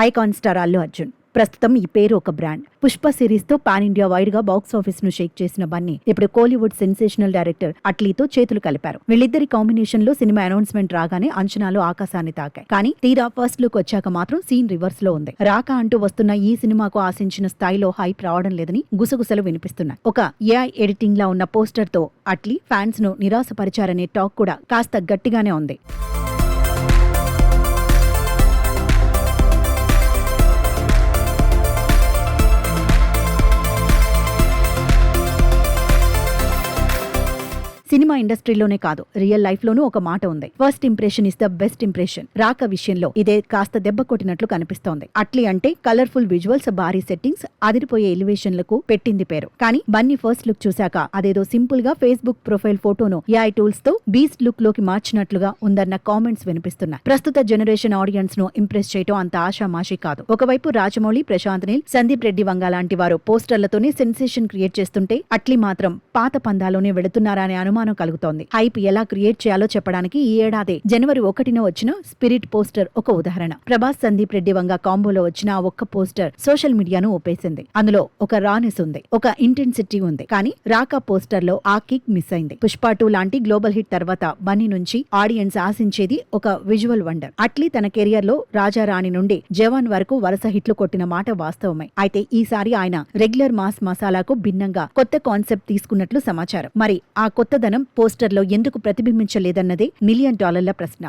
Icon star Allu Arjun. ప్రస్తుతం ఈ పేరు ఒక బ్రాండ్. పుష్ప సిరీస్ తో పాన్ ఇండియా వైడ్ గా బాక్స్ ఆఫీస్ ను షేక్ చేసిన బన్నీ ఇప్పుడు కోలీవుడ్ సెన్సేషనల్ డైరెక్టర్ అట్లీతో చేతులు కలిపారు. వీళ్ళిద్దరి కాంబినేషన్ లో సినిమా అనౌన్స్మెంట్ రాగానే అంచనాలు ఆకాశాన్ని తాకాయి. కానీ తీరా ఫస్ట్ లుక్ వచ్చాక మాత్రం సీన్ రివర్స్ లో ఉంది. రాక అంటూ వస్తున్న ఈ సినిమాకు ఆశించిన స్థాయిలో హైప్ రావడం లేదని గుసగుసలు వినిపిస్తున్నాయి. ఒక ఏఐ ఎడిటింగ్ లా ఉన్న పోస్టర్ తో అట్లీ ఫ్యాన్స్ ను నిరాశపరిచారనే టాక్ కూడా కాస్త గట్టిగానే ఉంది. సినిమా ఇండస్ట్రీలోనే కాదు, రియల్ లైఫ్ లోనూ ఒక మాట ఉంది, first impression is the best impression. రాక విషయంలో ఇదే కాస్త దెబ్బ కొట్టినట్లు కనిపిస్తోంది. అట్లీ అంటే కలర్ఫుల్ విజువల్స్, భారీ సెట్టింగ్స్, అదిరిపోయే ఎలివేషన్లకు పెట్టింది పేరు. కానీ బన్నీ ఫస్ట్ లుక్ చూశాక అదేదో సింపుల్ గా ఫేస్బుక్ ప్రొఫైల్ ఫోటోను ఏఐ టూల్స్ తో బీస్ట్ లుక్ లోకి మార్చినట్లుగా ఉందన్న కామెంట్స్ వినిపిస్తున్నాయి. ప్రస్తుత జనరేషన్ ఆడియన్స్ ను ఇంప్రెస్ చేయడం అంత ఆషామాషి కాదు. ఒకవైపు రాజమౌళి, ప్రశాంత్ నీల్, సందీప్ రెడ్డి వంగ లాంటి వారు పోస్టర్లతోనే సెన్సేషన్ క్రియేట్ చేస్తుంటే అట్లీ మాత్రం పాత పందాలోనే వెళుతున్నారా అనే అనుమానం కలుగుతోంది. హైప్ ఎలా క్రియేట్ చేయాలో చెప్పడానికి ఈ ఏడాది జనవరి 1న వచ్చిన స్పిరిట్ పోస్టర్ ఒక ఉదాహరణ. ప్రభాస్, సందీప్ రెడ్డి వంగ కాంబోలో వచ్చిన ఆ ఒక్క పోస్టర్ సోషల్ మీడియాను ఊపేసింది. అందులో ఒక రానెస్ ఉంది, ఒక ఇంటెన్సిటీ ఉంది. కానీ రాకా పోస్టర్ లో ఆ కిక్ మిస్ అయింది. పుష్ప 2 లాంటి గ్లోబల్ హిట్ తర్వాత బన్నీ నుంచి ఆడియన్స్ ఆశించేది ఒక విజువల్ వండర్. అట్లీ తన కెరియర్ లో రాజారాణి నుండి జవాన్ వరకు వరుస హిట్లు కొట్టిన మాట వాస్తవమే. అయితే ఈసారి ఆయన రెగ్యులర్ మాస్ మసాలాకు భిన్నంగా కొత్త కాన్సెప్ట్ తీసుకున్నట్లు సమాచారం. మరి ఆ కొత్తదనం పోస్టర్ లో ఎందుకు ప్రతిబింబించలేదన్నదే $1 మిలియన్ ప్రశ్న.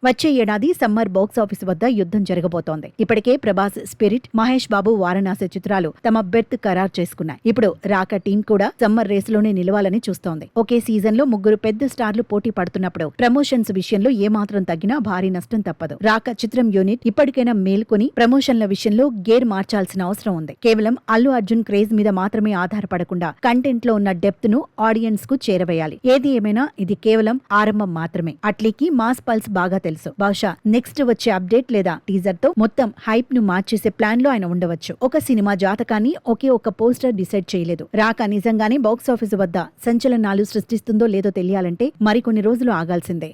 వచ్చే ఏడాది సమ్మర్ బాక్స్ ఆఫీస్ వద్ద యుద్ధం జరగబోతోంది. ఇప్పటికే ప్రభాస్ స్పిరిట్, మహేష్ బాబు వారణాసి చిత్రాలు తమ బెర్త్ ఖరారు చేసుకున్నాయి. ఇప్పుడు రాక టీం కూడా సమ్మర్ రేస్ లోనే నిలవాలని చూస్తోంది. ఒకే సీజన్ లో 3 పెద్ద స్టార్లు పోటీ పడుతున్నప్పుడు ప్రమోషన్స్ విషయంలో ఏమాత్రం తగ్గినా భారీ నష్టం తప్పదు. రాక చిత్రం యూనిట్ ఇప్పటికైనా మేల్కొని ప్రమోషన్ల విషయంలో గేర్ మార్చాల్సిన అవసరం ఉంది. కేవలం అల్లు అర్జున్ క్రేజ్ మీద మాత్రమే ఆధారపడకుండా కంటెంట్ లో ఉన్న డెప్త్ ను ఆడియన్స్ కు చేరవేయాలి. ఏది ఏమైనా ఇది కేవలం ఆరంభం మాత్రమే. అట్లీకి మాస్ పల్స్ బాగా తెలుసు. బహుశా నెక్స్ట్ వచ్చే అప్డేట్ లేదా టీజర్ తో మొత్తం హైప్ ను మార్చేసే ప్లాన్ లో ఆయన ఉండవచ్చు. ఒక సినిమా జాతకాన్ని ఒకే ఒక పోస్టర్ డిసైడ్ చేయలేదు. రాక నిజంగానే బాక్స్ ఆఫీస్ వద్ద సంచలనాలు సృష్టిస్తుందో లేదో తెలియాలంటే మరికొన్ని రోజులు ఆగాల్సిందే.